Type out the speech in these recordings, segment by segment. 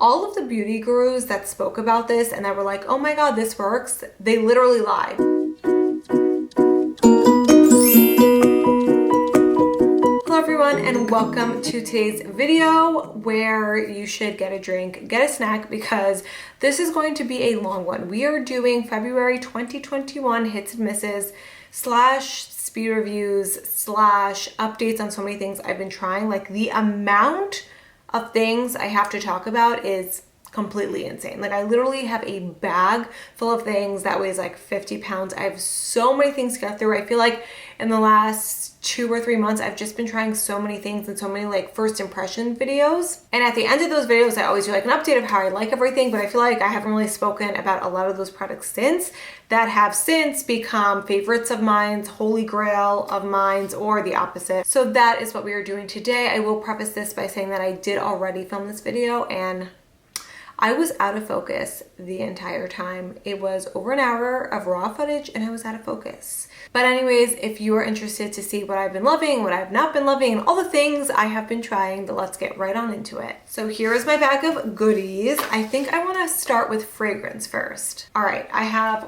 All of the beauty gurus that spoke about this and that were like, oh my God, this works, they literally lied. Hello everyone and welcome to today's video where you should get a drink, get a snack, because this is going to be a long one. We are doing February 2021 hits and misses / speed reviews / updates on so many things I've been trying. Like, the amount of things I have to talk about is completely insane. Like, I literally have a bag full of things that weighs like 50 pounds. I have so many things to get through. I feel like in the last 2 or 3 months, I've just been trying so many things and so many like first impression videos. And at the end of those videos, I always do like an update of how I like everything, but I feel like I haven't really spoken about a lot of those products since that have since become favorites of mine, holy grail of mine, or the opposite. So that is what we are doing today. I will preface this by saying that I did already film this video and I was out of focus the entire time. It was over an hour of raw footage and I was out of focus. But anyways, if you are interested to see what I've been loving, what I've not been loving, and all the things I have been trying, then let's get right on into it. So here is my bag of goodies. I think I want to start with fragrance first. All right, I have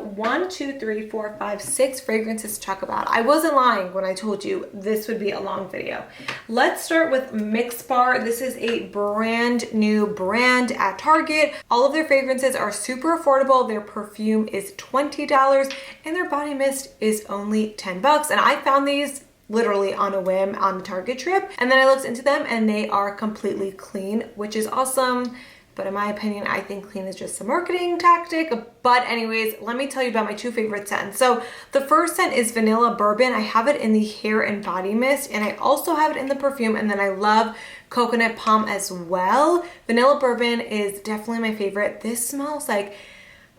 6 fragrances to talk about. I wasn't lying when I told you this would be a long video. Let's start with Mix Bar. This is a brand new brand at Target. All of their fragrances are super affordable. Their perfume is $20 and their body mist is only $10. And I found these literally on a whim on the Target trip. And then I looked into them and they are completely clean, which is awesome. But in my opinion, I think clean is just a marketing tactic. But anyways, let me tell you about my 2 favorite scents. So the first scent is Vanilla Bourbon. I have it in the hair and body mist, and I also have it in the perfume. And then I love Coconut Palm as well. Vanilla Bourbon is definitely my favorite. This smells like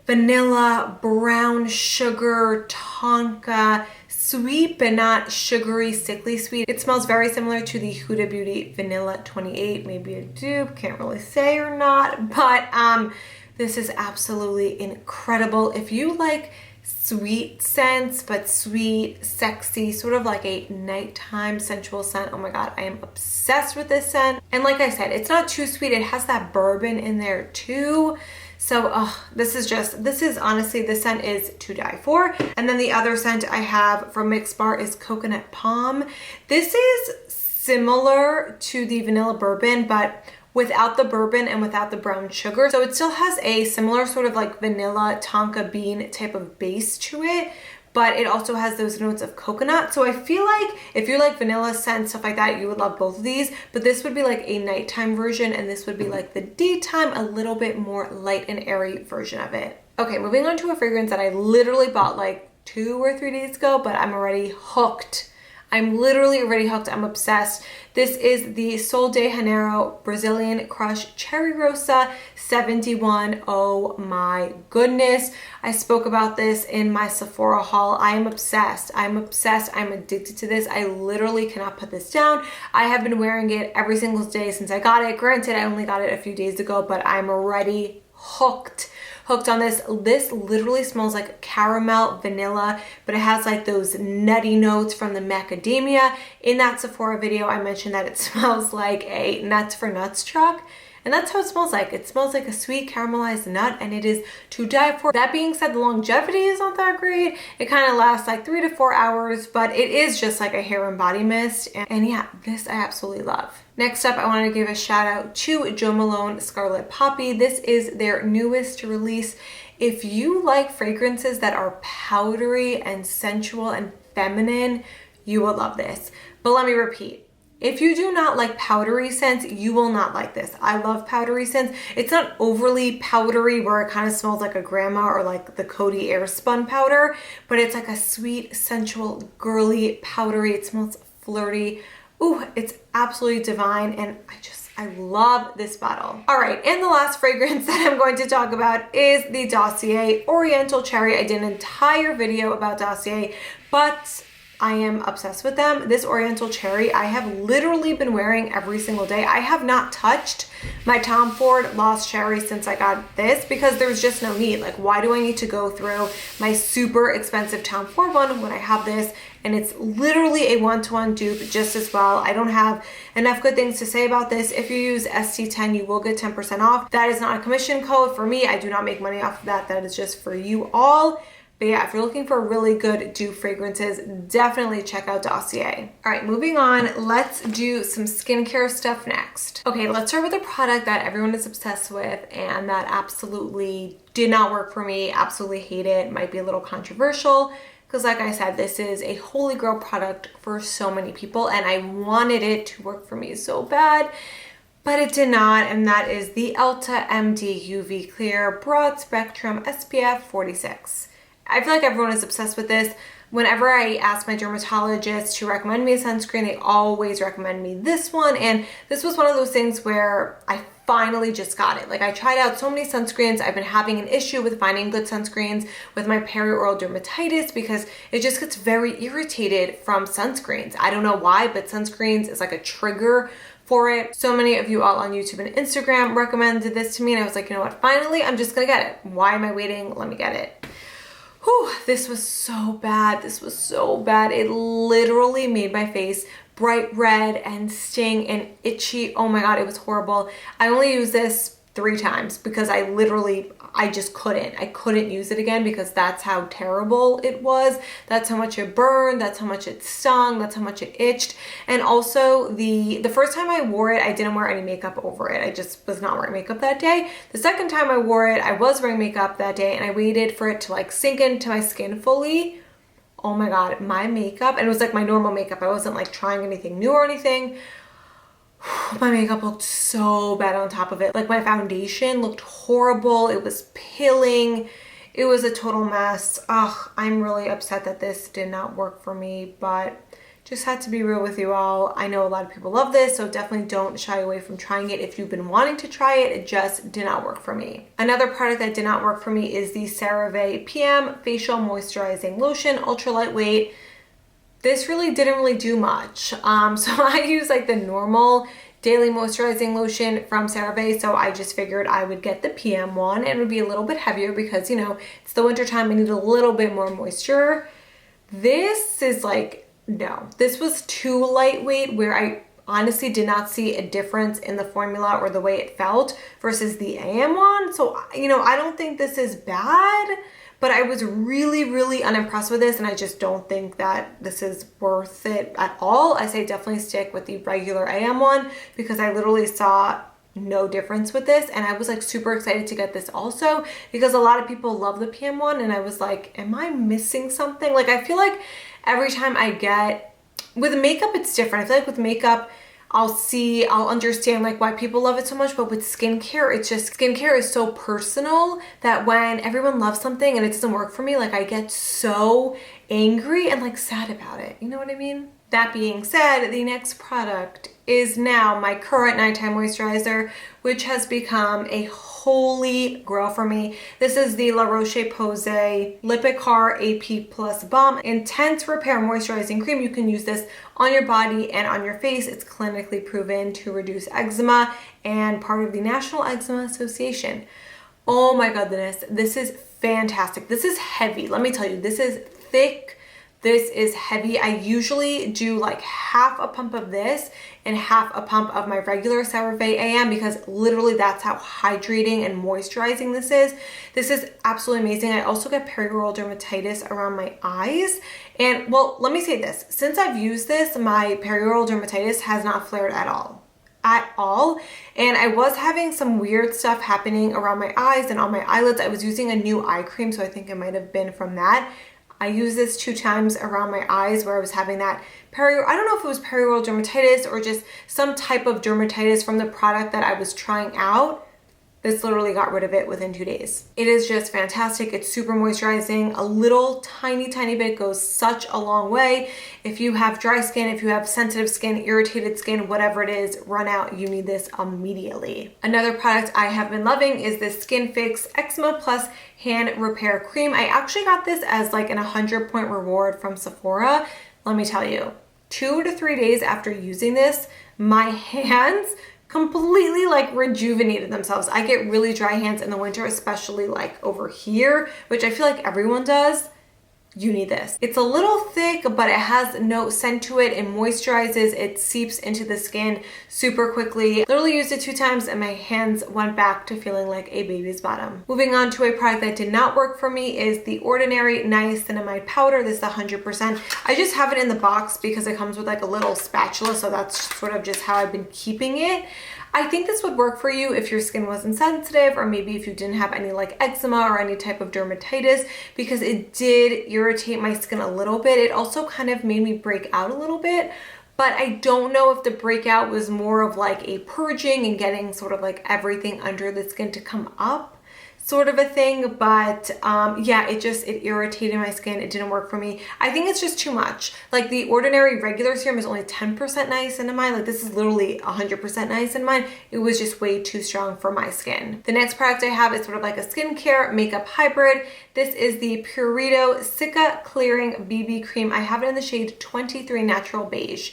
vanilla, brown sugar, tonka, sweet but not sugary, sickly sweet. It smells very similar to the Huda Beauty Vanilla 28, maybe a dupe, can't really say or not, but this is absolutely incredible. If you like sweet scents, but sweet, sexy, sort of like a nighttime sensual scent, oh my God, I am obsessed with this scent. And like I said, it's not too sweet. It has that bourbon in there too. So this is honestly, this scent is to die for. And then the other scent I have from Mix Bar is Coconut Palm. This is similar to the Vanilla Bourbon, but without the bourbon and without the brown sugar. So it still has a similar sort of like vanilla tonka bean type of base to it, but it also has those notes of coconut. So I feel like if you like vanilla scents, stuff like that, you would love both of these, but this would be like a nighttime version and this would be like the daytime, a little bit more light and airy version of it. Okay, moving on to a fragrance that I literally bought like 2 or 3 days ago, but I'm already hooked. I'm literally already hooked. I'm obsessed. This is the Sol de Janeiro Brazilian Crush Cherry Rosa 71. Oh my goodness. I spoke about this in my Sephora haul. I am obsessed. I'm obsessed. I'm addicted to this. I literally cannot put this down. I have been wearing it every single day since I got it. Granted, I only got it a few days ago, but I'm already hooked on this. This literally smells like caramel vanilla, but it has like those nutty notes from the macadamia. In that Sephora video, I mentioned that it smells like a Nuts for Nuts truck. And that's how it smells like. It smells like a sweet caramelized nut and it is to die for. That being said, the longevity is not that great. It kind of lasts like 3 to 4 hours, but it is just like a hair and body mist. And yeah, this I absolutely love. Next up, I want to give a shout out to Jo Malone Scarlet Poppy. This is their newest release. If you like fragrances that are powdery and sensual and feminine, you will love this. But let me repeat. If you do not like powdery scents, you will not like this. I love powdery scents. It's not overly powdery where it kind of smells like a grandma or like the Coty Airspun powder, but it's like a sweet, sensual, girly, powdery. It smells flirty. Ooh, it's absolutely divine and I love this bottle. All right, and the last fragrance that I'm going to talk about is the Dossier Oriental Cherry. I did an entire video about Dossier, but I am obsessed with them. This Oriental Cherry, I have literally been wearing every single day. I have not touched my Tom Ford Lost Cherry since I got this because there's just no need. Like, why do I need to go through my super expensive Tom Ford one when I have this? And it's literally a one-to-one dupe just as well. I don't have enough good things to say about this. If you use ST10, you will get 10% off. That is not a commission code for me. I do not make money off of that. That is just for you all. But yeah, if you're looking for really good dupe fragrances, definitely check out Dossier. All right, moving on, let's do some skincare stuff next. Okay, let's start with a product that everyone is obsessed with and that absolutely did not work for me, absolutely hate it, might be a little controversial, because like I said, this is a holy grail product for so many people and I wanted it to work for me so bad, but it did not, and that is the Elta MD UV Clear Broad Spectrum SPF 46. I feel like everyone is obsessed with this. Whenever I ask my dermatologist to recommend me a sunscreen, they always recommend me this one. And this was one of those things where I finally just got it. Like, I tried out so many sunscreens. I've been having an issue with finding good sunscreens with my perioral dermatitis because it just gets very irritated from sunscreens. I don't know why, but sunscreens is like a trigger for it. So many of you all on YouTube and Instagram recommended this to me and I was like, you know what, finally, I'm just gonna get it. Why am I waiting? Let me get it. Whew, this was so bad. This was so bad. It literally made my face bright red and sting and itchy. Oh my God, it was horrible. I only used this 3 times because I just couldn't. I couldn't use it again because that's how terrible it was. That's how much it burned. That's how much it stung. That's how much it itched. And also the first time I wore it, I didn't wear any makeup over it. I just was not wearing makeup that day. The second time I wore it, I was wearing makeup that day and I waited for it to like sink into my skin fully. Oh my God, my makeup, and it was like my normal makeup. I wasn't like trying anything new or anything. My makeup looked so bad on top of it. Like, my foundation looked horrible. It was pilling. It was a total mess. Ugh, I'm really upset that this did not work for me, but just had to be real with you all. I know a lot of people love this, so definitely don't shy away from trying it. If you've been wanting to try it, it just did not work for me. Another product that did not work for me is the CeraVe PM Facial Moisturizing Lotion, ultra lightweight. This really didn't do much. So I use like the normal daily moisturizing lotion from CeraVe. So I just figured I would get the PM one and it would be a little bit heavier because, you know, it's the winter time. I need a little bit more moisture. This is like, no, this was too lightweight where I honestly did not see a difference in the formula or the way it felt versus the AM one. So, you know, I don't think this is bad, but I was really unimpressed with this and I just don't think that this is worth it at all. I say definitely stick with the regular AM one because I literally saw no difference with this and I was like super excited to get this also because a lot of people love the PM one and I was like, am I missing something? Like, I feel like every time I get, with makeup it's different. I feel like with makeup I'll understand like why people love it so much, but with skincare, it's just, skincare is so personal that when everyone loves something and it doesn't work for me, like I get so angry and like sad about it. You know what I mean? That being said, the next product is now my current nighttime moisturizer, which has become a holy grail for me. This is the La Roche-Posay Lipikar AP Plus Balm Intense Repair Moisturizing Cream. You can use this on your body and on your face. It's clinically proven to reduce eczema and part of the National Eczema Association. Oh my goodness, this is fantastic. This is heavy. Let me tell you, this is thick. This is heavy. I usually do like half a pump of this and half a pump of my regular CeraVe AM because literally that's how hydrating and moisturizing this is. This is absolutely amazing. I also get perioral dermatitis around my eyes. And well, let me say this. Since I've used this, my perioral dermatitis has not flared at all. And I was having some weird stuff happening around my eyes and on my eyelids. I was using a new eye cream, so I think it might have been from that. I used this 2 times around my eyes where I was having that I don't know if it was perioral dermatitis or just some type of dermatitis from the product that I was trying out. This literally got rid of it within 2 days. It is just fantastic. It's super moisturizing. A little tiny bit goes such a long way. If you have dry skin, if you have sensitive skin, irritated skin, whatever it is, run out. You need this immediately. Another product I have been loving is this Skin Fix Eczema Plus Hand Repair Cream. I actually got this as like an 100-point reward from Sephora. let me tell you, 2 to 3 days after using this, my hands completely like rejuvenated themselves. I get really dry hands in the winter, especially like over here, which I feel like everyone does. You need this. It's a little thick, but it has no scent to it. It moisturizes, it seeps into the skin super quickly. Literally used it 2 times and my hands went back to feeling like a baby's bottom. Moving on to a product that did not work for me is the Ordinary Niacinamide Powder. This is 100%. I just have it in the box because it comes with like a little spatula, so that's sort of just how I've been keeping it. I think this would work for you if your skin wasn't sensitive, or maybe if you didn't have any like eczema or any type of dermatitis, because it did irritate my skin a little bit. It also kind of made me break out a little bit, but I don't know if the breakout was more of like a purging and getting sort of like everything under the skin to come up sort of a thing. But yeah, it irritated my skin. It didn't work for me. I think it's just too much. Like the Ordinary regular serum is only 10% niacinamide. Like this is literally 100% niacinamide. It was just way too strong for my skin. The next product I have is sort of like a skincare makeup hybrid. This is the Purito Cica Clearing BB Cream. I have it in the shade 23 Natural Beige.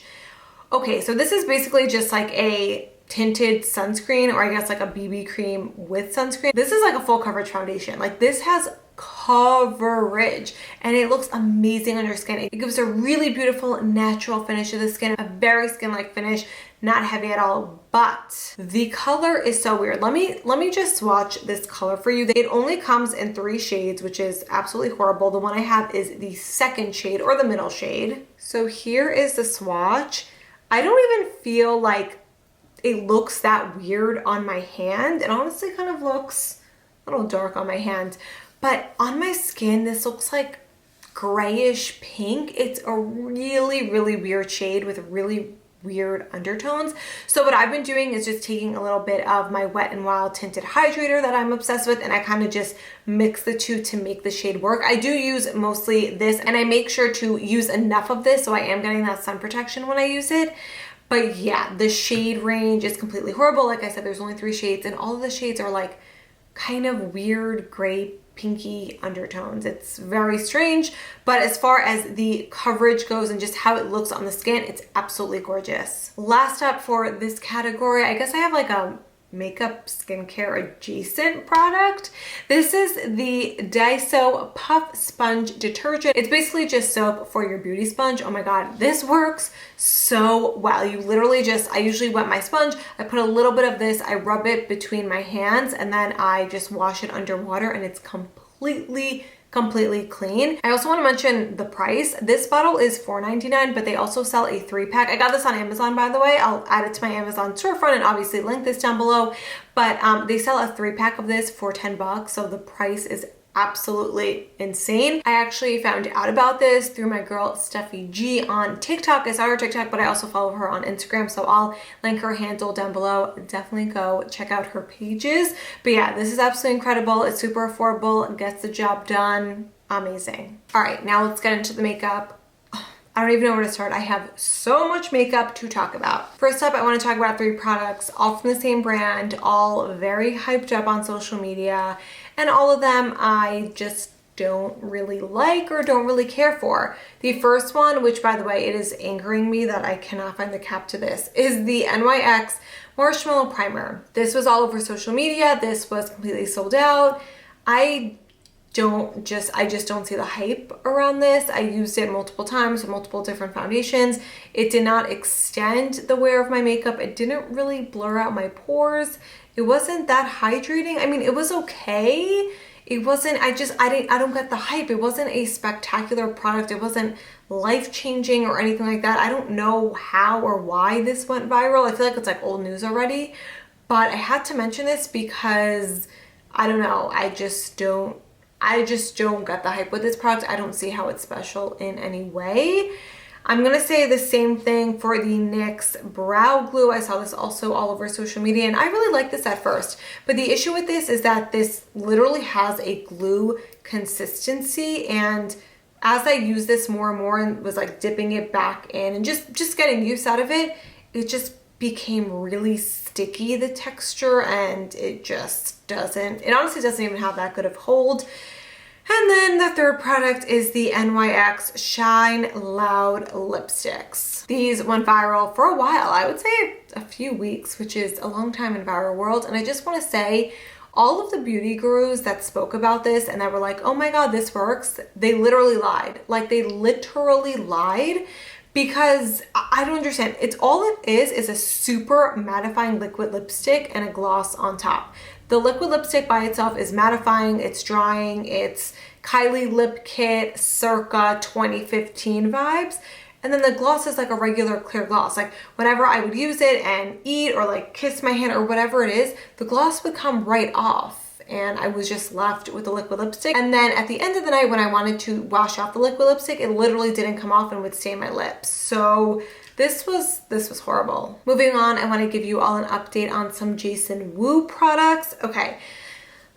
Okay, so this is basically just like a tinted sunscreen, or I guess like a BB cream with sunscreen. This is like a full coverage foundation. Like this has coverage and it looks amazing on your skin. It gives a really beautiful natural finish to the skin, a very skin-like finish, not heavy at all, but the color is so weird. Let me just swatch this color for you. It only comes in 3 shades, which is absolutely horrible. The one I have is the second shade, or the middle shade. So here is the swatch. I don't even feel like it looks that weird on my hand. It honestly kind of looks a little dark on my hand, but on my skin, this looks like grayish pink. It's a really, really weird shade with really weird undertones. So what I've been doing is just taking a little bit of my Wet n Wild tinted hydrator that I'm obsessed with, and I kind of just mix the two to make the shade work. I do use mostly this, and I make sure to use enough of this so I am getting that sun protection when I use it. But yeah, the shade range is completely horrible. Like I said, there's only 3 shades, and all of the shades are like kind of weird gray pinky undertones. It's very strange, but as far as the coverage goes and just how it looks on the skin, it's absolutely gorgeous. Last up for this category, I guess I have like a makeup skincare adjacent product. This is the Daiso Puff Sponge Detergent. It's basically just soap for your beauty sponge. Oh my god, this works so well. You literally just, I usually wet my sponge, I put a little bit of this, I rub it between my hands, and then I just wash it underwater, and it's completely clean. I also want to mention the price. This bottle is $4.99, but they also sell a 3-pack. I got this on Amazon, by the way. I'll add it to my Amazon storefront and obviously link this down below. But they sell a 3-pack of this for $10, so the price is absolutely insane. I actually found out about this through my girl Steffi G on TikTok. I saw her TikTok, but I also follow her on Instagram, so I'll link her handle down below. Definitely go check out her pages. But yeah, this is absolutely incredible. It's super affordable, gets the job done. Amazing. All right, now let's get into the makeup. I don't even know where to start. I have so much makeup to talk about. First up, I want to talk about 3 products, all from the same brand, all very hyped up on social media, and all of them I just don't really like or don't really care for. The first one, which by the way, it is angering me that I cannot find the cap to this, is the NYX Marshmallow Primer. This was all over social media. This was completely sold out. I just don't see the hype around this. I used it multiple times with multiple different foundations. It did not extend the wear of my makeup. It didn't really blur out my pores. It wasn't that hydrating. I mean, it was okay. It wasn't, I don't get the hype. It wasn't a spectacular product. It wasn't life-changing or anything like that. I don't know how or why this went viral. I feel like it's like old news already, but I had to mention this because I don't know. I just don't get the hype with this product. I don't see how it's special in any way. I'm gonna say the same thing for the NYX Brow Glue. I saw this also all over social media, and I really liked this at first. But the issue with this is that this literally has a glue consistency, and as I used this more and more and was like dipping it back in and just getting use out of it, it just became really sticky, the texture, and it honestly doesn't even have that good of hold. And then the third product is the NYX Shine Loud lipsticks. These went viral for a while, I would say a few weeks, which is a long time in viral world. And I just want to say, all of the beauty gurus that spoke about this and that were like, oh my God, this works, they literally lied. Like, they literally lied, because I don't understand. It's all it is a super mattifying liquid lipstick and a gloss on top. The liquid lipstick by itself is mattifying, it's drying, it's Kylie Lip Kit circa 2015 vibes. And then the gloss is like a regular clear gloss. Like, whenever I would use it and eat or like kiss my hand or whatever it is, the gloss would come right off. And I was just left with the liquid lipstick. And then at the end of the night, when I wanted to wash off the liquid lipstick, it literally didn't come off and would stain my lips. So this was horrible. Moving on, I want to give you all an update on some Jason Wu products. Okay.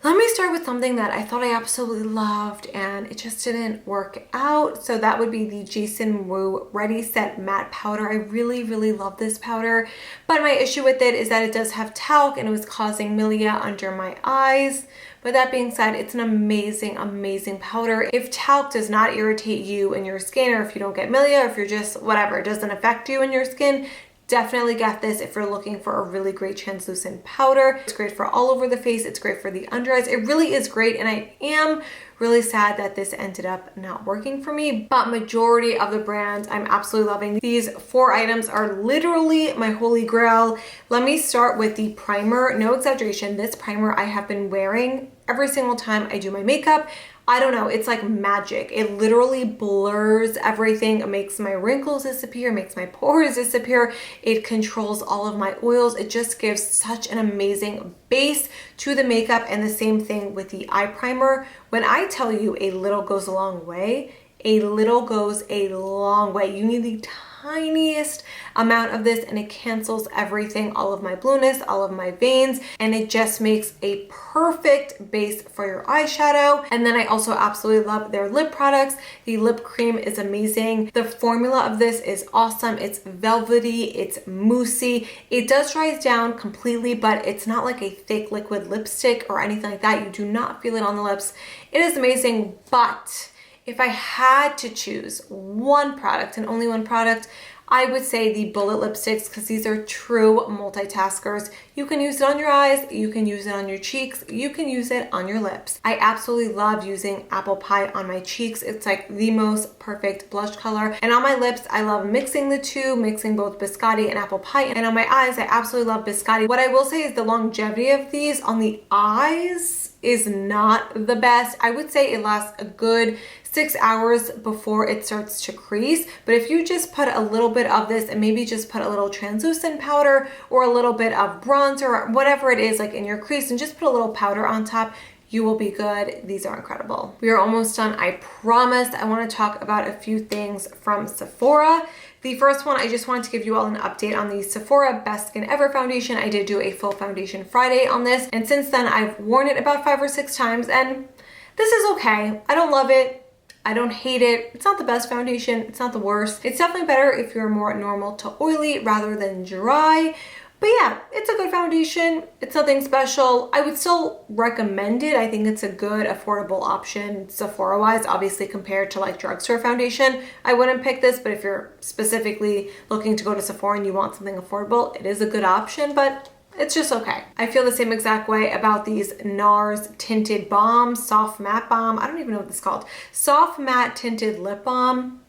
Let me start with something that I thought I absolutely loved and it just didn't work out. So that would be the Jason Wu Ready Set Matte Powder. I really, really love this powder, but my issue with it is that it does have talc and it was causing milia under my eyes. But that being said, it's an amazing, amazing powder. If talc does not irritate you in your skin, or if you don't get milia, or if you're just whatever, it doesn't affect you in your skin, definitely get this if you're looking for a really great translucent powder. It's great for all over the face. It's great for the under eyes. It really is great. And I am really sad that this ended up not working for me, but majority of the brands I'm absolutely loving. These 4 items are literally my holy grail. Let me start with the primer. No exaggeration, this primer I have been wearing every single time I do my makeup. I don't know, it's like magic. It literally blurs everything. It makes my wrinkles disappear, makes my pores disappear. It controls all of my oils. It just gives such an amazing base to the makeup, and the same thing with the eye primer. When I tell you a little goes a long way, a little goes a long way. You need the tiniest amount of this and it cancels everything, all of my blueness, all of my veins, and it just makes a perfect base for your eyeshadow. And then I also absolutely love their lip products. The lip cream is amazing. The formula of this is awesome. It's velvety, it's moussey. It does dry down completely, but it's not like a thick liquid lipstick or anything like that. You do not feel it on the lips. It is amazing, but if I had to choose one product and only one product, I would say the bullet lipsticks, because these are true multitaskers. You can use it on your eyes, you can use it on your cheeks, you can use it on your lips. I absolutely love using apple pie on my cheeks. It's like the most perfect blush color. And on my lips, I love mixing the two, mixing both biscotti and apple pie. And on my eyes, I absolutely love biscotti. What I will say is the longevity of these on the eyes is not the best. I would say it lasts a good 6 hours before it starts to crease. But if you just put a little bit of this and maybe just put a little translucent powder or a little bit of bronzer or whatever it is like in your crease and just put a little powder on top, you will be good. These are incredible. We are almost done, I promise. I want to talk about a few things from Sephora. The first one, I just wanted to give you all an update on the Sephora Best Skin Ever foundation. I did do a full foundation Friday on this, and since then I've worn it about 5 or 6 times, and this is okay. I don't love it. I don't hate it. It's not the best foundation. It's not the worst. It's definitely better if you're more normal to oily rather than dry. But yeah, it's a good foundation. It's nothing special. I would still recommend it. I think it's a good affordable option Sephora wise, obviously compared to like drugstore foundation. I wouldn't pick this, but if you're specifically looking to go to Sephora and you want something affordable, it is a good option, but it's just okay. I feel the same exact way about these NARS Tinted Balm, Soft Matte Balm. I don't even know what this is called. Soft Matte Tinted Lip Balm.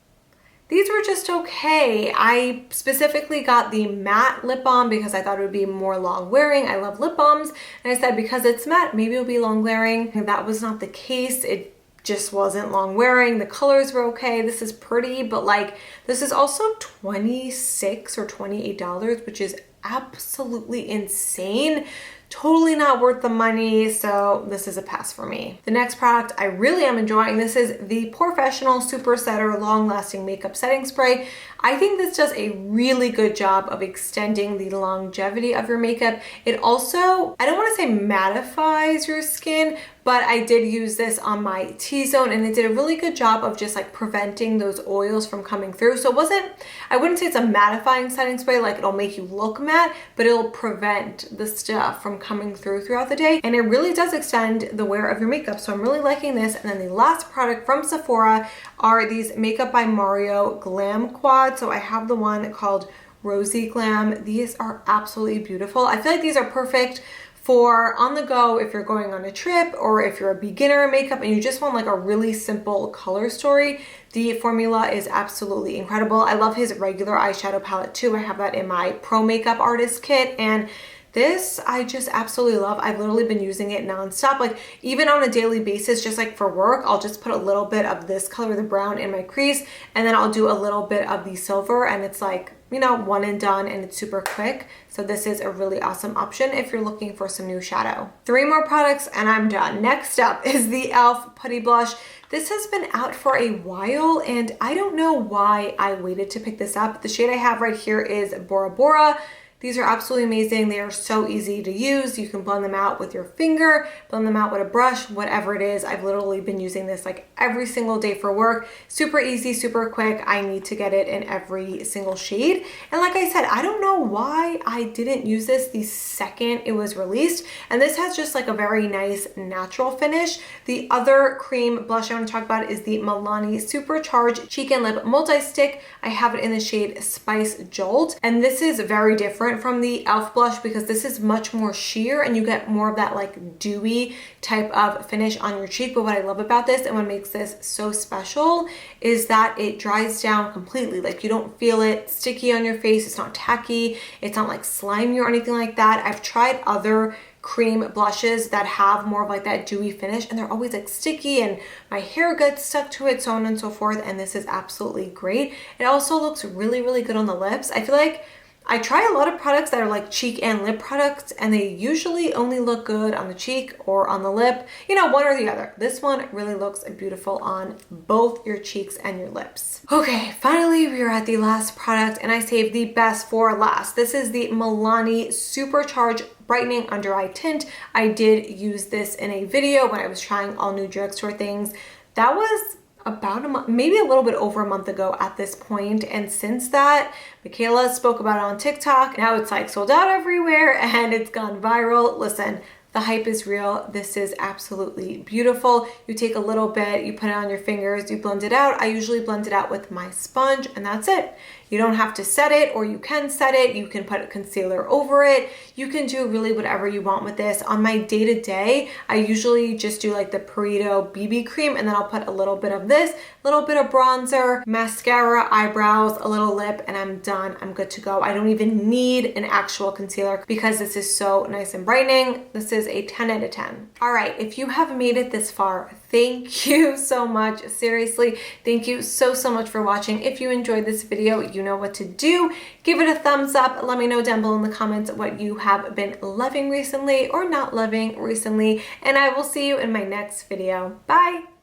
These were just okay. I specifically got the matte lip balm because I thought it would be more long wearing. I love lip balms. And I said, because it's matte, maybe it'll be long wearing. And that was not the case. It just wasn't long wearing. The colors were okay. This is pretty, but like, this is also $26 or $28, which is absolutely insane. Totally not worth the money, so this is a pass for me. The next product I really am enjoying, this is the Professional Super Setter Long Lasting Makeup Setting Spray. I think this does a really good job of extending the longevity of your makeup. It also, I don't want to say mattifies your skin, but I did use this on my T-zone and it did a really good job of just like preventing those oils from coming through. So it wasn't, I wouldn't say it's a mattifying setting spray, like it'll make you look matte, but it'll prevent the stuff from coming through throughout the day. And it really does extend the wear of your makeup. So I'm really liking this. And then the last product from Sephora are these Makeup by Mario Glam Quad. So I have the one called Rosy Glam. These are absolutely beautiful. I feel like these are perfect for on the go if you're going on a trip or if you're a beginner in makeup and you just want like a really simple color story. The formula is absolutely incredible. I love his regular eyeshadow palette too. I have that in my Pro Makeup Artist kit, and this I just absolutely love. I've literally been using it nonstop, like even on a daily basis, just like for work, I'll just put a little bit of this color, the brown, in my crease, and then I'll do a little bit of the silver, and it's like, you know, one and done, and it's super quick. So this is a really awesome option if you're looking for some new shadow. 3 more products and I'm done. Next up is the e.l.f. Putty Blush. This has been out for a while and I don't know why I waited to pick this up. The shade I have right here is Bora Bora. These are absolutely amazing. They are so easy to use. You can blend them out with your finger, blend them out with a brush, whatever it is. I've literally been using this like every single day for work. Super easy, super quick. I need to get it in every single shade. And like I said, I don't know why I didn't use this the second it was released. And this has just like a very nice natural finish. The other cream blush I want to talk about is the Milani Supercharged Cheek and Lip Multi-Stick. I have it in the shade Spice Jolt. And this is very different from the e.l.f. blush because this is much more sheer and you get more of that like dewy type of finish on your cheek. But what I love about this and what makes this so special is that it dries down completely. Like you don't feel it sticky on your face. It's not tacky. It's not like slimy or anything like that. I've tried other cream blushes that have more of like that dewy finish and they're always like sticky and my hair gets stuck to it, so on and so forth. And this is absolutely great. It also looks really, really good on the lips. I feel like I try a lot of products that are like cheek and lip products and they usually only look good on the cheek or on the lip, you know, one or the other. This one really looks beautiful on both your cheeks and your lips. Okay, finally we are at the last product and I saved the best for last. This is the Milani Supercharged Brightening Under Eye Tint. I did use this in a video when I was trying all new drugstore things. That was about a month, maybe a little bit over a month ago at this point. And since that, Michaela spoke about it on TikTok. Now it's like sold out everywhere and it's gone viral. Listen, the hype is real. This is absolutely beautiful. You take a little bit, you put it on your fingers, you blend it out. I usually blend it out with my sponge and that's it. You don't have to set it, or you can set it. You can put a concealer over it. You can do really whatever you want with this. On my day-to-day, I usually just do like the Purito BB cream and then I'll put a little bit of this, a little bit of bronzer, mascara, eyebrows, a little lip, and I'm done. I'm good to go. I don't even need an actual concealer because this is so nice and brightening. This is a 10 out of 10. All right, if you have made it this far, thank you so much. Seriously, thank you so much for watching. If you enjoyed this video, you know what to do. Give it a thumbs up. Let me know down below in the comments what you have been loving recently or not loving recently, and I will see you in my next video. Bye.